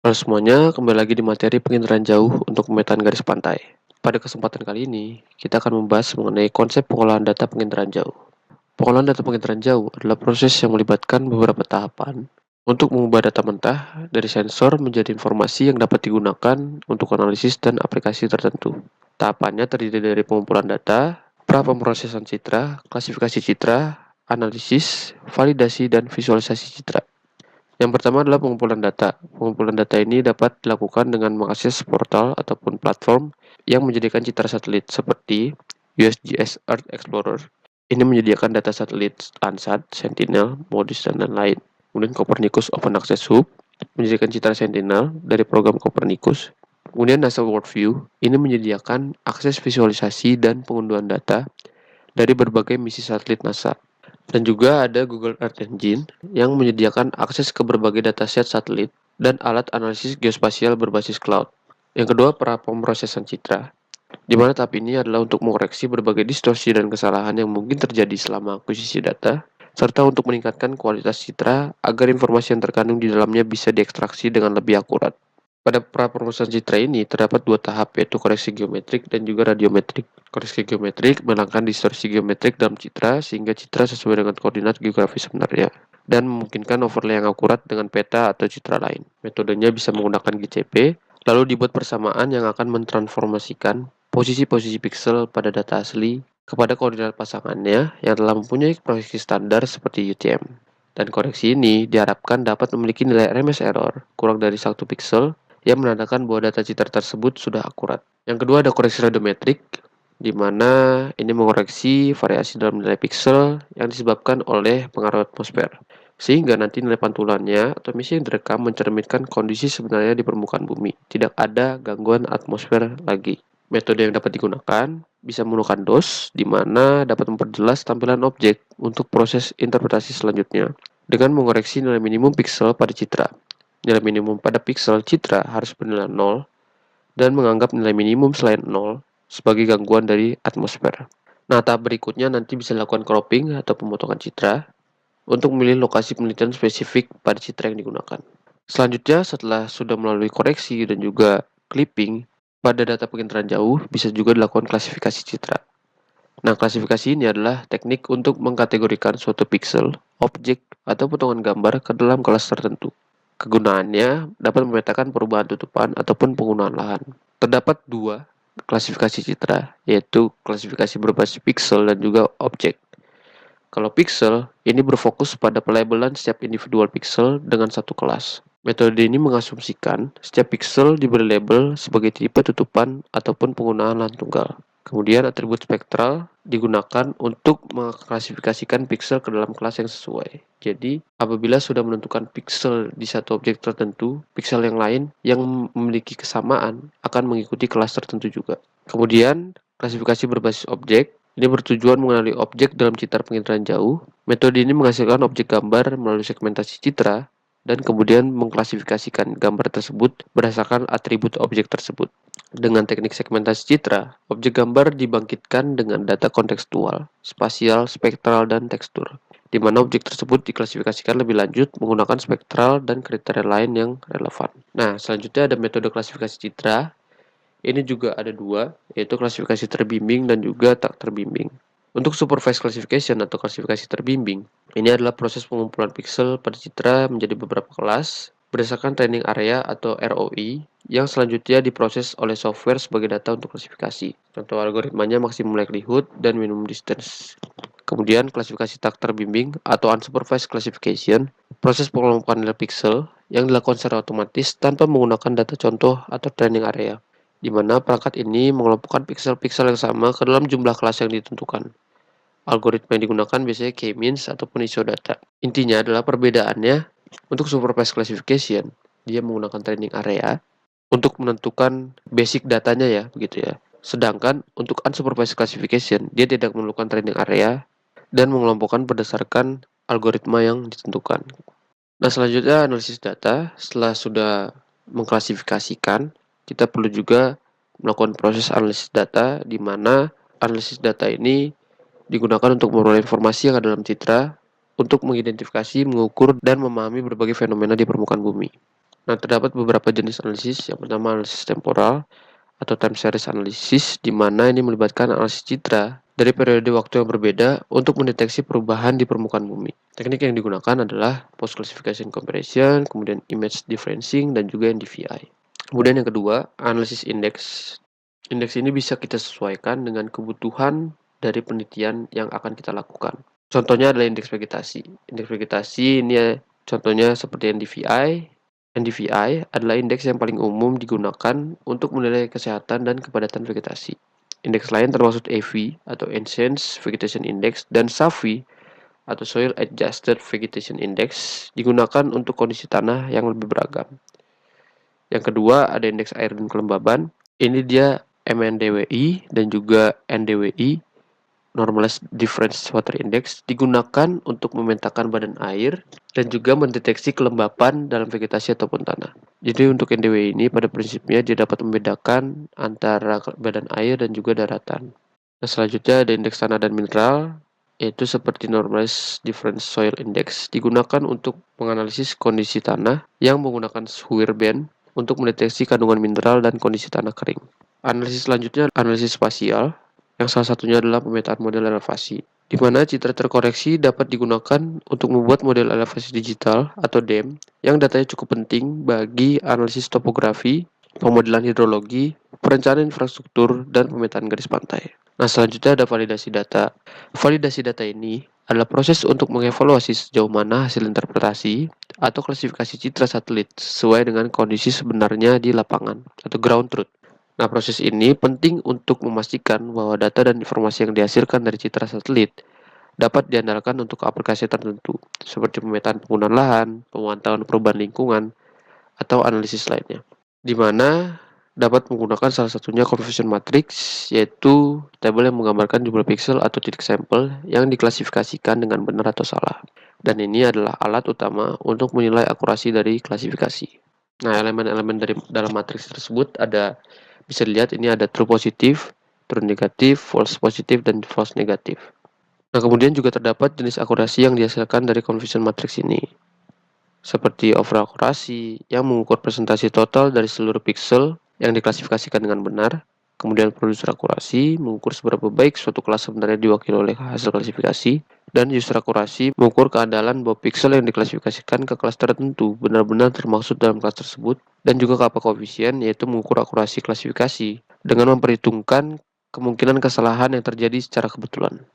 Halo semuanya, kembali lagi di materi penginderaan jauh untuk pemetaan garis pantai. Pada kesempatan kali ini, kita akan membahas mengenai konsep pengolahan data penginderaan jauh. Pengolahan data penginderaan jauh adalah proses yang melibatkan beberapa tahapan untuk mengubah data mentah dari sensor menjadi informasi yang dapat digunakan untuk analisis dan aplikasi tertentu. Tahapannya terdiri dari pengumpulan data, pra-pemrosesan citra, klasifikasi citra, analisis, validasi, dan visualisasi citra. Yang pertama adalah pengumpulan data. Pengumpulan data ini dapat dilakukan dengan mengakses portal ataupun platform yang menyediakan citra satelit seperti USGS Earth Explorer. Ini menyediakan data satelit Landsat, Sentinel, MODIS, dan lain-lain. Kemudian Copernicus Open Access Hub menyediakan citra Sentinel dari program Copernicus. Kemudian NASA Worldview ini menyediakan akses visualisasi dan pengunduhan data dari berbagai misi satelit NASA. Dan juga ada Google Earth Engine yang menyediakan akses ke berbagai dataset satelit dan alat analisis geospasial berbasis cloud. Yang kedua, pra-pemrosesan citra, di mana tahap ini adalah untuk mengoreksi berbagai distorsi dan kesalahan yang mungkin terjadi selama akuisisi data, serta untuk meningkatkan kualitas citra agar informasi yang terkandung di dalamnya bisa diekstraksi dengan lebih akurat. Pada pra-pemrosesan citra ini terdapat dua tahap, yaitu koreksi geometrik dan juga radiometrik. Koreksi geometrik menghilangkan distorsi geometrik dalam citra sehingga citra sesuai dengan koordinat geografis sebenarnya dan memungkinkan overlay yang akurat dengan peta atau citra lain. Metodenya bisa menggunakan GCP, lalu dibuat persamaan yang akan mentransformasikan posisi-posisi pixel pada data asli kepada koordinat pasangannya yang telah mempunyai proyeksi standar seperti UTM. Dan koreksi ini diharapkan dapat memiliki nilai RMS error kurang dari 1 pixel yang menandakan bahwa data citra tersebut sudah akurat. Yang kedua ada koreksi radiometrik, di mana ini mengoreksi variasi dalam nilai pixel yang disebabkan oleh pengaruh atmosfer. Sehingga nanti nilai pantulannya atau emisi yang direkam mencerminkan kondisi sebenarnya di permukaan bumi. Tidak ada gangguan atmosfer lagi. Metode yang dapat digunakan bisa menggunakan DOS, di mana dapat memperjelas tampilan objek untuk proses interpretasi selanjutnya dengan mengoreksi nilai minimum pixel pada citra. Nilai minimum pada pixel citra harus bernilai 0 dan menganggap nilai minimum selain 0 sebagai gangguan dari atmosfer. Nah, tahap berikutnya nanti bisa dilakukan cropping atau pemotongan citra untuk memilih lokasi penelitian spesifik pada citra yang digunakan. Selanjutnya, setelah sudah melalui koreksi dan juga clipping, pada data penginderaan jauh bisa juga dilakukan klasifikasi citra. Nah, klasifikasi ini adalah teknik untuk mengkategorikan suatu pixel, objek, atau potongan gambar ke dalam kelas tertentu. Kegunaannya dapat memetakan perubahan tutupan ataupun penggunaan lahan. Terdapat dua klasifikasi citra, yaitu klasifikasi berbasis pixel dan juga objek. Kalau pixel, ini berfokus pada pelabelan setiap individual pixel dengan satu kelas. Metode ini mengasumsikan setiap pixel diberi label sebagai tipe tutupan ataupun penggunaan lahan tunggal. Kemudian atribut spektral digunakan untuk mengklasifikasikan pixel ke dalam kelas yang sesuai. Jadi, apabila sudah menentukan pixel di satu objek tertentu, pixel yang lain yang memiliki kesamaan akan mengikuti kelas tertentu juga. Kemudian, klasifikasi berbasis objek ini bertujuan mengenali objek dalam citra penginderaan jauh. Metode ini menghasilkan objek gambar melalui segmentasi citra dan kemudian mengklasifikasikan gambar tersebut berdasarkan atribut objek tersebut. Dengan teknik segmentasi citra, objek gambar dibangkitkan dengan data kontekstual, spasial, spektral, dan tekstur, di mana objek tersebut diklasifikasikan lebih lanjut menggunakan spektral dan kriteria lain yang relevan. Nah, selanjutnya ada metode klasifikasi citra. Ini juga ada dua, yaitu klasifikasi terbimbing dan juga tak terbimbing. Untuk supervised classification atau klasifikasi terbimbing, ini adalah proses pengumpulan pixel pada citra menjadi beberapa kelas berdasarkan training area atau ROI yang selanjutnya diproses oleh software sebagai data untuk klasifikasi. Contoh algoritmanya maksimum likelihood dan minimum distance. Kemudian klasifikasi tak terbimbing atau unsupervised classification, proses pengelompokan nilai pixel yang dilakukan secara otomatis tanpa menggunakan data contoh atau training area, di mana perangkat ini mengelompokkan pixel-pixel yang sama ke dalam jumlah kelas yang ditentukan. Algoritma yang digunakan biasanya k-means ataupun isodata. Intinya adalah perbedaannya untuk supervised classification, dia menggunakan training area untuk menentukan basic datanya ya, begitu ya. Sedangkan untuk unsupervised classification, dia tidak memerlukan training area dan mengelompokkan berdasarkan algoritma yang ditentukan. Nah, selanjutnya analisis data. Setelah sudah mengklasifikasikan, kita perlu juga melakukan proses analisis data, di mana analisis data ini digunakan untuk memperoleh informasi yang ada dalam citra untuk mengidentifikasi, mengukur, dan memahami berbagai fenomena di permukaan bumi. Nah, terdapat beberapa jenis analisis. Yang pertama analisis temporal atau time series analysis, di mana ini melibatkan analisis citra dari periode waktu yang berbeda untuk mendeteksi perubahan di permukaan bumi. Teknik yang digunakan adalah post classification comparison, kemudian image differencing, dan juga NDVI. Kemudian yang kedua, analisis indeks. Indeks ini bisa kita sesuaikan dengan kebutuhan dari penelitian yang akan kita lakukan. Contohnya adalah indeks vegetasi. Indeks vegetasi ini ya, contohnya seperti NDVI. NDVI adalah indeks yang paling umum digunakan untuk menilai kesehatan dan kepadatan vegetasi. Indeks lain termasuk AV atau Ancients Vegetation Index dan SAVI atau Soil Adjusted Vegetation Index digunakan untuk kondisi tanah yang lebih beragam. Yang kedua ada indeks air dan kelembaban. Ini dia MNDWI dan juga NDWI, Normalized Difference Water Index, digunakan untuk memetakan badan air dan juga mendeteksi kelembapan dalam vegetasi ataupun tanah. Jadi untuk NDWI ini pada prinsipnya dia dapat membedakan antara badan air dan juga daratan. Nah, selanjutnya ada indeks tanah dan mineral, yaitu seperti Normalized Difference Soil Index, digunakan untuk menganalisis kondisi tanah yang menggunakan Swirl-band untuk mendeteksi kandungan mineral dan kondisi tanah kering. Analisis selanjutnya analisis spasial, yang salah satunya adalah pemetaan model elevasi, di mana citra terkoreksi dapat digunakan untuk membuat model elevasi digital atau DEM yang datanya cukup penting bagi analisis topografi, pemodelan hidrologi, perencanaan infrastruktur, dan pemetaan garis pantai. Nah, selanjutnya ada validasi data. Validasi data ini adalah proses untuk mengevaluasi sejauh mana hasil interpretasi atau klasifikasi citra satelit sesuai dengan kondisi sebenarnya di lapangan atau ground truth. Nah, proses ini penting untuk memastikan bahwa data dan informasi yang dihasilkan dari citra satelit dapat diandalkan untuk aplikasi tertentu, seperti pemetaan penggunaan lahan, pemantauan perubahan lingkungan, atau analisis lainnya. Di mana dapat menggunakan salah satunya conversion matrix, yaitu tabel yang menggambarkan jumlah pixel atau titik sampel yang diklasifikasikan dengan benar atau salah. Dan ini adalah alat utama untuk menilai akurasi dari klasifikasi. Nah, elemen-elemen dari dalam matriks tersebut bisa dilihat ini ada true positif, true negatif, false positif, dan false negatif. Nah, kemudian juga terdapat jenis akurasi yang dihasilkan dari conversion matrix ini, seperti overall akurasi yang mengukur presentasi total dari seluruh pixel yang diklasifikasikan dengan benar. Kemudian producer akurasi mengukur seberapa baik suatu kelas sebenarnya diwakili oleh hasil klasifikasi. Dan user akurasi mengukur keandalan bahwa pixel yang diklasifikasikan ke kelas tertentu benar-benar termaksud dalam kelas tersebut. Dan juga kappa koefisien, yaitu mengukur akurasi klasifikasi dengan memperhitungkan kemungkinan kesalahan yang terjadi secara kebetulan.